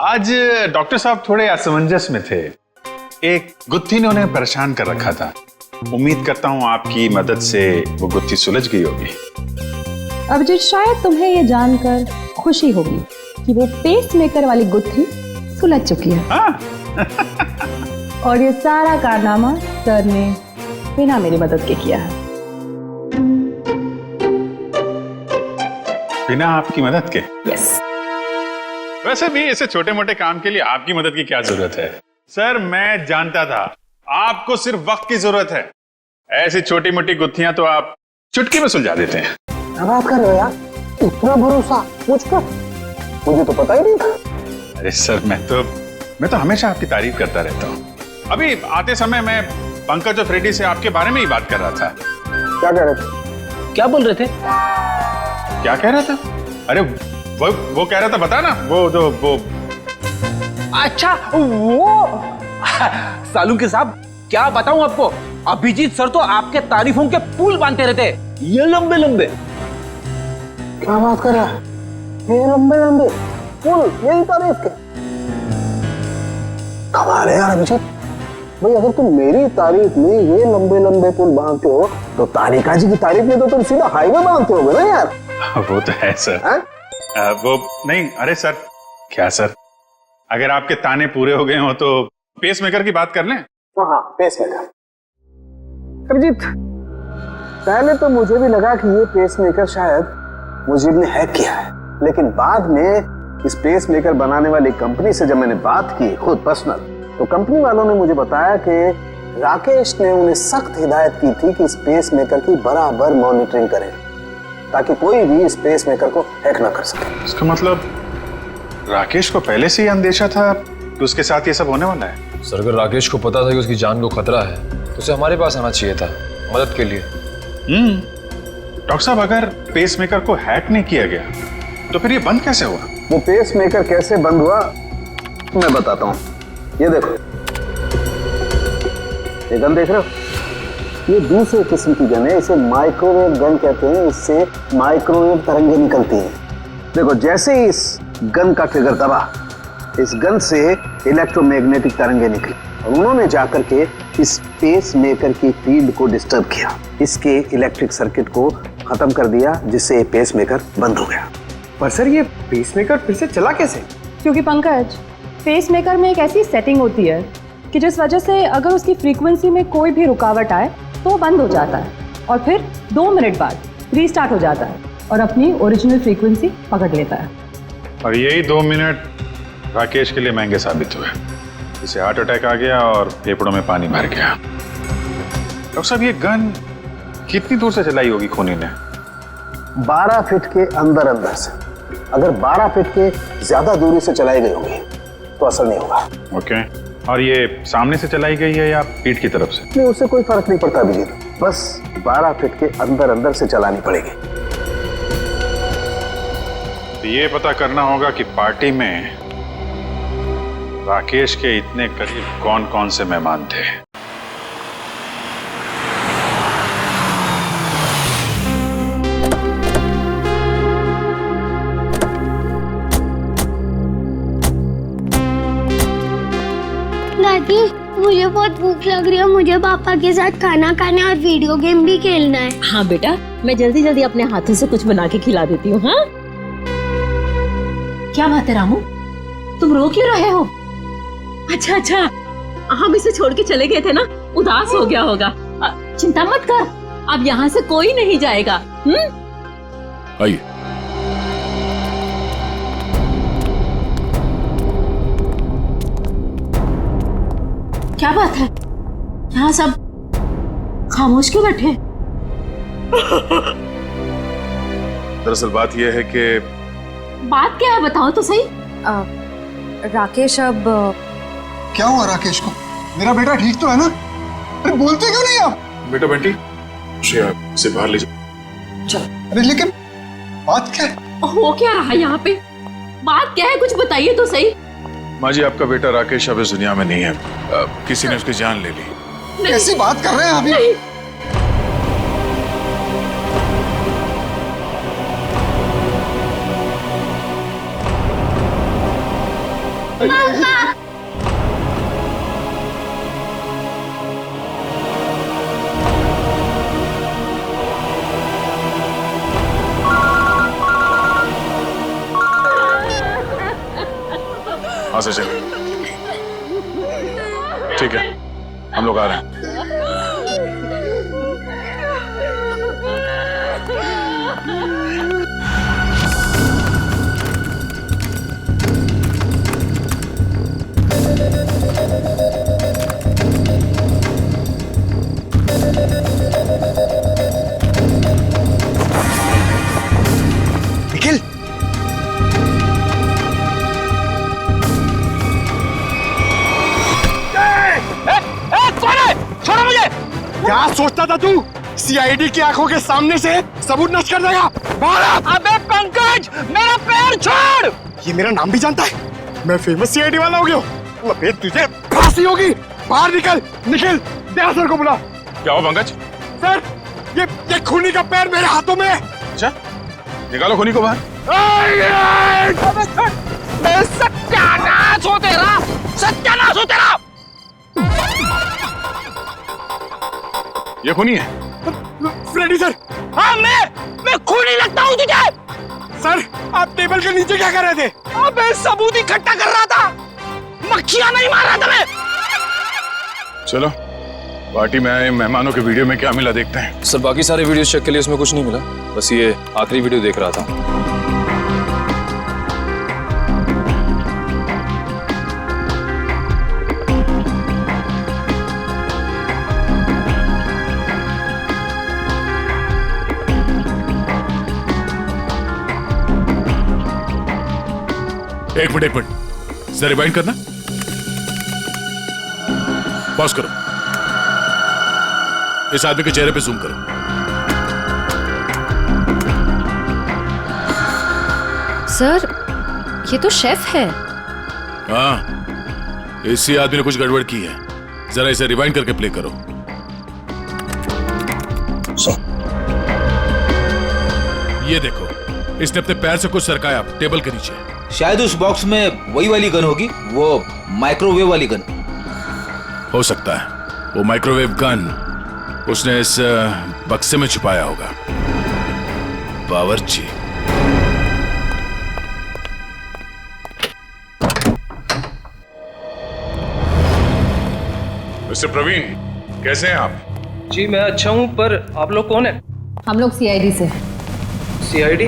[SPEAKER 11] आज डॉक्टर साहब थोड़े असमंजस में थे। एक गुत्थी ने उन्हें परेशान कर रखा था। उम्मीद करता हूँ आपकी मदद से वो गुत्थी सुलझ गई होगी।
[SPEAKER 3] अभिजीत, शायद तुम्हें ये जानकर खुशी होगी कि वो पेसमेकर वाली गुत्थी सुलझ चुकी है। और ये सारा कारनामा सर ने बिना मेरी मदद के किया है।
[SPEAKER 11] बिना आपकी मदद के?
[SPEAKER 3] यस।
[SPEAKER 11] वैसे भी ऐसे छोटे मोटे काम के लिए आपकी मदद की क्या जरूरत है? सर मैं जानता था आपको सिर्फ वक्त की जरूरत है। ऐसी छोटी मोटी गुत्थियां तो आप चुटकी में सुलझा देते हैं।
[SPEAKER 15] क्या बात कर रहे हो यार, इतना भरोसा मुझ पर? मुझे तो पता ही नहीं था।
[SPEAKER 11] अरे सर मैं तो हमेशा आपकी तारीफ करता रहता हूँ। अभी आते समय मैं पंकज और फ्रेडी से आपके बारे में ही बात कर रहा था।
[SPEAKER 15] क्या कह रहे थे?
[SPEAKER 13] क्या बोल रहे थे?
[SPEAKER 11] क्या कह रहा था? अरे वो कह रहा था, बता ना, वो
[SPEAKER 13] अच्छा वो सालू के साहब, क्या बताऊं आपको, अभिजीत सर तो आपके तारीफों के पुल बांधते रहते, ये लंबे लंबे।
[SPEAKER 15] क्या बात कर रहा है? ये लंबे लंबे पुल, यही तारीफ के? कमाल है यार अभिजीत भाई, अगर तुम मेरी तारीफ में ये लंबे लंबे पुल बांधते हो तो तारिका जी की तारीफ में तो तुम सीधा हाईवे बांधते होगे ना यार।
[SPEAKER 11] वो तो है सर। वो नहीं, अरे सर, क्या सर, अगर आपके ताने पूरे हो गए हो तो पेस मेकर की बात कर लें।
[SPEAKER 15] हाँ, पेस मेकर। अभिजीत, पहले तो मुझे भी लगा कि ये पेस मेकर शायद मुजीब ने हैक किया है, लेकिन बाद में इस पेस मेकर बनाने वाली कंपनी से जब मैंने बात की खुद पर्सनल, तो कंपनी वालों ने मुझे बताया कि राकेश ने उन्हें सख्त हिदायत की थी कि इस पेस मेकर की बराबर मॉनिटरिंग करें ताकि कोई भी इस पेस मेकर को हैक ना कर सके।
[SPEAKER 11] इसका मतलब राकेश को पहले से ही अंदेशा था कि उसके साथ ये सब होने वाला है।
[SPEAKER 6] सर, अगर राकेश को पता था कि उसकी जान को खतरा है तो उसे हमारे पास आना चाहिए था मदद के लिए।
[SPEAKER 11] डॉक्टर साहब, अगर पेस मेकर को हैक नहीं किया गया तो फिर ये बंद कैसे हुआ?
[SPEAKER 15] वो पेस मेकर कैसे बंद हुआ मैं बताता हूँ। ये देखो, ये गन देख रहे हो? ये दूसरे किस्म की गन है, इसे माइक्रोवेव गन कहते हैं। इससे माइक्रोवेव तरंगे निकलती हैं। देखो, जैसे ही इस गन का ट्रिगर दबा, इस गन से इलेक्ट्रोमैग्नेटिक तरंगे निकली और उन्होंने जाकर के इस पेस मेकर की फील्ड को डिस्टर्ब किया, इसके इलेक्ट्रिक सर्किट को खत्म कर दिया, जिससे पेस मेकर बंद हो गया।
[SPEAKER 16] पर सर, ये पेस मेकर फिर से चला कैसे?
[SPEAKER 10] क्योंकि पंकज, पेस मेकर में एक ऐसी सेटिंग होती है कि जिस वजह से अगर उसकी फ्रीक्वेंसी में कोई भी रुकावट आए तो वो बंद हो जाता है और फिर 2 मिनट बाद रीस्टार्ट हो जाता है और अपनी ओरिजिनल फ्रीक्वेंसी पकड़ लेता है।
[SPEAKER 11] और यही 2 मिनट राकेश के लिए महंगे साबित हुए। इसे हार्ट अटैक आ गया और फेफड़ों में पानी भर गया। डॉक्टर साहब, ये गन कितनी दूर से चलाई होगी खूनी ने?
[SPEAKER 15] 12 फीट के अंदर अंदर से। अगर 12 फीट के ज्यादा दूरी से चलाई गई होगी तो असर नहीं होगा।
[SPEAKER 11] ओके, और ये सामने से चलाई गई है या पीठ की तरफ से?
[SPEAKER 15] नहीं, उससे कोई फर्क नहीं पड़ता अभिजीत, बस 12 फीट के अंदर अंदर से चलानी पड़ेगी।
[SPEAKER 11] तो ये पता करना होगा कि पार्टी में राकेश के इतने करीब कौन कौन से मेहमान थे।
[SPEAKER 5] दादी, मुझे बहुत भूख लग रही है, मुझे पापा के साथ खाना खाना और वीडियो गेम भी खेलना है।
[SPEAKER 10] हाँ बेटा, मैं जल्दी जल्दी अपने हाथों से कुछ बना के खिला देती हूँ। हाँ, क्या बात है रामू, तुम रो क्यों रहे हो? अच्छा, हम इसे छोड़ के चले गए थे ना, उदास हो गया होगा। चिंता मत कर, अब यहाँ से कोई नहीं जाएगा।
[SPEAKER 17] आइए।
[SPEAKER 10] क्या बात है, यहाँ सब खामोश क्यों बैठे?
[SPEAKER 17] दरअसल बात यह है कि
[SPEAKER 10] बात क्या है, बताओ तो सही।
[SPEAKER 12] राकेश, अब
[SPEAKER 7] क्या हुआ राकेश को? मेरा बेटा ठीक तो है ना? अरे बोलते क्यों नहीं आप?
[SPEAKER 17] बेटा बंटी, श्रेया से बाहर ले जाओ।
[SPEAKER 7] अरे लेकिन बात क्या है?
[SPEAKER 10] हो क्या रहा है यहाँ पे? बात क्या है, कुछ बताइए तो सही।
[SPEAKER 17] माँ जी, आपका बेटा राकेश अब इस दुनिया में नहीं है। किसी ने उसकी जान ले ली।
[SPEAKER 7] कैसी बात कर रहे हैं अभी?
[SPEAKER 10] नहीं।
[SPEAKER 17] हाँ सर, चलिए। ठीक है, हम लोग आ रहे हैं।
[SPEAKER 13] क्या सोचता था तू? सीआईडी की आंखों के सामने से सबूत नष्ट कर देगा? अबे पंकज, मेरा पैर छोड़! ये मेरा नाम भी जानता है। मैं फेमस सीआईडी वाला हो गया हूँ। अबे तुझे फांसी होगी। बाहर निकल, निकल। दया सर को बुला।
[SPEAKER 11] क्या हो पंकज?
[SPEAKER 13] सर, ये खूनी का पैर मेरे हाथों में है।
[SPEAKER 11] अच्छा, निकालो खूनी को बाहर।
[SPEAKER 13] सत्यानाश हो तेरा, सत्यानाश हो तेरा।
[SPEAKER 11] ये खूनी है?
[SPEAKER 13] फ्रेडी सर, हाँ मैं खूनी लगता हूँ तुझे? सर, आप टेबल के नीचे क्या कर रहे थे? अबे सबूत इकट्ठा कर रहा था, मक्खियां नहीं मार रहा था मैं।
[SPEAKER 11] चलो, पार्टी में आए मेहमानों के वीडियो में क्या मिला देखते हैं।
[SPEAKER 6] सर बाकी सारे वीडियो चेक के लिए उसमें कुछ नहीं मिला, बस ये आखिरी वीडियो देख रहा था।
[SPEAKER 17] एक मिनट जरा रिवाइंड करना। पॉज करो, इस आदमी के चेहरे पे जूम करो।
[SPEAKER 12] सर, ये तो शेफ है।
[SPEAKER 17] हाँ, इसी आदमी ने कुछ गड़बड़ की है। जरा इसे रिवाइंड करके प्ले करो। ये देखो, इसने अपने पैर से कुछ सरकाया टेबल के नीचे।
[SPEAKER 18] शायद उस बॉक्स में वही वाली गन होगी, वो माइक्रोवेव वाली गन।
[SPEAKER 17] हो सकता है वो माइक्रोवेव गन उसने इस बक्से में छुपाया होगा। बावर्ची।
[SPEAKER 11] मिस्टर प्रवीण, कैसे हैं आप?
[SPEAKER 19] जी मैं अच्छा हूं, पर आप लोग कौन है?
[SPEAKER 8] हम लोग सीआईडी से।
[SPEAKER 19] सीआईडी?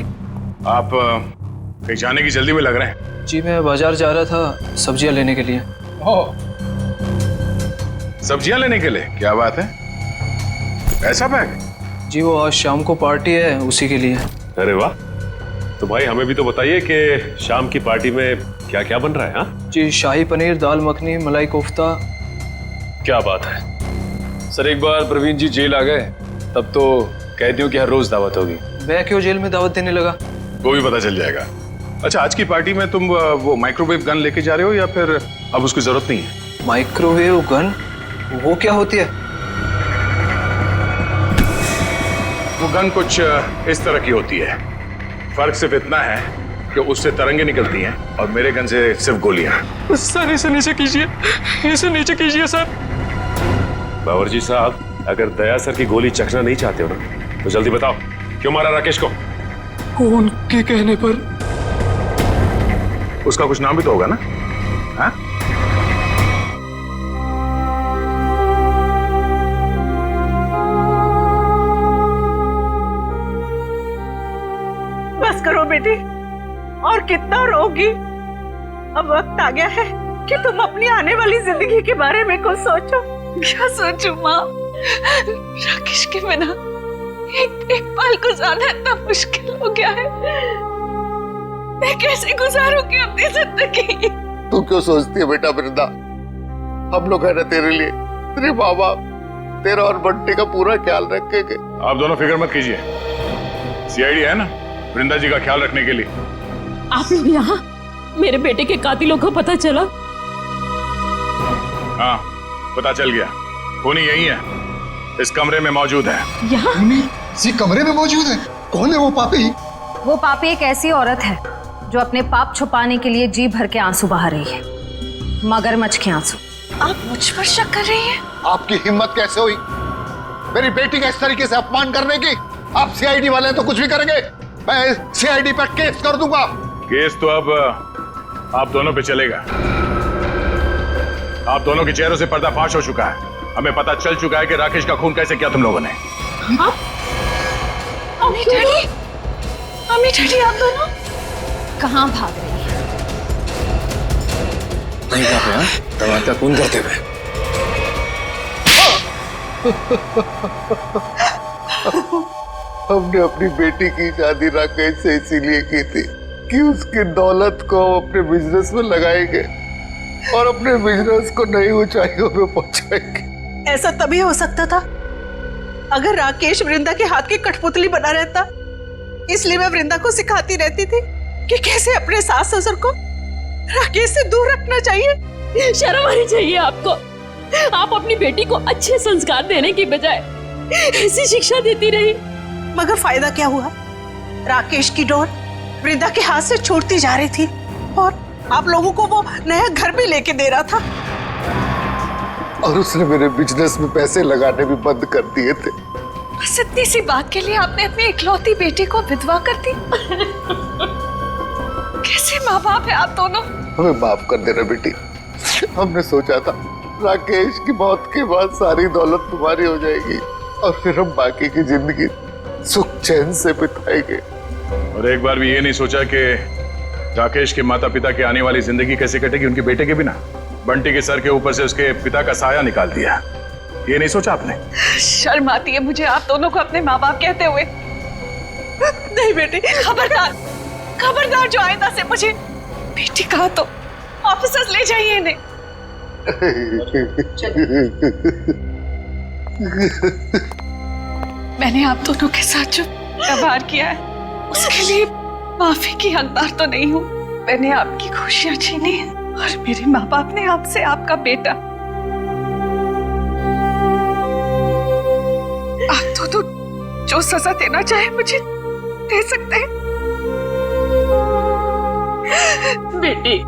[SPEAKER 11] आप कहीं जाने की जल्दी में लग रहे हैं।
[SPEAKER 19] जी मैं बाजार जा रहा था सब्जियां लेने के लिए।
[SPEAKER 11] ओह, सब्जियां लेने के लिए? क्या बात है, ऐसा बैग?
[SPEAKER 19] जी वो आज शाम को पार्टी है, उसी के लिए।
[SPEAKER 20] अरे वाह, तो भाई हमें भी तो बताइए कि शाम की पार्टी में क्या क्या बन रहा है? हाँ
[SPEAKER 19] जी, शाही पनीर, दाल मखनी, मलाई कोफ्ता।
[SPEAKER 20] क्या बात है।
[SPEAKER 6] सर एक बार प्रवीण जी जेल आ गए तब तो कैदियों की हर रोज दावत होगी।
[SPEAKER 19] मैं क्यों जेल में दावत देने लगा?
[SPEAKER 11] वो भी पता चल जाएगा। अच्छा, आज की पार्टी में तुम वो माइक्रोवेव गन लेके जा रहे हो या फिर अब उसकी जरूरत नहीं है?
[SPEAKER 19] Microwave gun? वो क्या होती है?
[SPEAKER 11] वो गन कुछ इस तरह की होती है। फर्क सिर्फ इतना है कि उससे तरंगे निकलती हैं और मेरे गन से सिर्फ गोलियां।
[SPEAKER 19] सर इसे नीचे कीजिए, इसे नीचे कीजिए सर।
[SPEAKER 20] बावर्ची साहब, अगर दया सर की गोली चखना नहीं चाहते हो ना तो जल्दी बताओ, क्यों मारा राकेश को?
[SPEAKER 19] उनके कहने पर।
[SPEAKER 11] उसका कुछ नाम भी तो होगा ना? हाँ?
[SPEAKER 21] बस करो बेटी, और कितना रोगी। अब वक्त आ गया है कि तुम अपनी आने वाली जिंदगी के बारे में कुछ सोचो।
[SPEAKER 2] क्या सोचूं माँ? राकेश के बिना एक पल गुजारना इतना मुश्किल हो गया है। मैं कैसे गुजारूंगी अपनी जिंदगी?
[SPEAKER 22] तू क्यों सोचती है बेटा वृंदा? हम लोग है ना तेरे लिए, तेरे माँ बाप, तेरा और बंटी का पूरा ख्याल रखेंगे।
[SPEAKER 11] आप दोनों फिक्र मत कीजिए, सीआईडी है ना वृंदा जी का ख्याल रखने के लिए।
[SPEAKER 23] आप लोग यहाँ? मेरे बेटे के कातिलों को पता चला?
[SPEAKER 11] हाँ, पता चल गया। खूनी यही है, इस कमरे में मौजूद है।
[SPEAKER 23] यहाँ?
[SPEAKER 7] इसी कमरे में मौजूद है? कौन है वो पापी?
[SPEAKER 8] वो पापी एक ऐसी औरत है जो अपने पाप छुपाने के लिए जी भर के आंसू बहा रही है, मगरमच्छ के आंसू।
[SPEAKER 2] आप मुझ पर शक कर रही हैं?
[SPEAKER 22] आपकी हिम्मत कैसे हुई मेरी बेटी का इस तरीके से अपमान करने की? आप सीआईडी वाले तो कुछ भी करेंगे, मैं सीआईडी पर केस कर दूंगा।
[SPEAKER 11] केस तो अब आप दोनों पे चलेगा। आप दोनों के चेहरों से पर्दाफाश हो चुका है। हमें पता चल चुका है कि राकेश का खून कैसे किया तुम लोगों ने।
[SPEAKER 2] अम्मी डैडी, अम्मी डैडी आप दोनों कहाँ भाग रही हैं?
[SPEAKER 6] नहीं कहा पे, हाँ? दवा का खून करते हुए।
[SPEAKER 22] हमने अपनी बेटी की शादी राकेश से इसीलिए की थी कि उसकी दौलत को अपने बिजनेस में लगाएंगे और अपने बिजनेस को नई ऊंचाइयों पे पहुंचाएंगे।
[SPEAKER 21] ऐसा तभी हो सकता था अगर राकेश वृंदा के हाथ की कठपुतली बना रहता, इसलिए मैं वृंदा को सिखाती रहती थी कि कैसे अपने सास ससुर को राकेश से दूर रखना चाहिए।
[SPEAKER 23] शर्म आनी चाहिए आपको। आप अपनी बेटी को अच्छे संस्कार देने की बजाय ऐसी शिक्षा देती रही।
[SPEAKER 21] मगर फायदा क्या हुआ? राकेश की डोर वृंदा के हाथ से छूटती जा रही थी और आप लोगों को वो नया घर भी लेके दे रहा था।
[SPEAKER 22] और उसने मेरे बिजनेस में पैसे लगाने भी बंद कर दिए थे।
[SPEAKER 2] बस इतनी सी बात के लिए आपने अपनी इकलौती बेटी को विधवा कर दी। कैसे माँ बाप है आप दोनों?
[SPEAKER 22] हमें माफ कर देना बेटी। हमने सोचा था राकेश की मौत के बाद सारी दौलत तुम्हारी हो जाएगी और फिर हम बाकी की जिंदगी सुख चैन से बिताएंगे।
[SPEAKER 6] और एक बार भी ये नहीं सोचा कि राकेश के माता पिता की आने वाली जिंदगी कैसे कटेगी उनके बेटे के बिना। बंटी के सर के ऊपर से उसके पिता का साया निकाल दिया। ये नहीं सोचा आपने?
[SPEAKER 2] शर्म आती है मुझे आप दोनों को अपने माँ बाप कहते हुए। नहीं बेटी, खबरदार खबरदार, जो आइंदा से मुझे बेटी कहा तो ऑफिसर्स ले जाइए इन्हें। मैंने आप दोनों के साथ जो व्यवहार किया है उसके लिए माफी की हकदार तो नहीं हूँ। मैंने आपकी खुशियां छीनी है और मेरे माँ बाप ने आपसे आपका बेटा। आप दोनों जो सजा देना चाहे मुझे दे सकते हैं।
[SPEAKER 23] बेटी,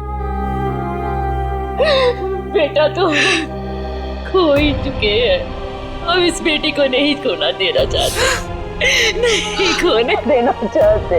[SPEAKER 23] बेटा तो खो ही चुके हैं। अब इस बेटी को नहीं खोना देना चाहते, नहीं खोने देना चाहते।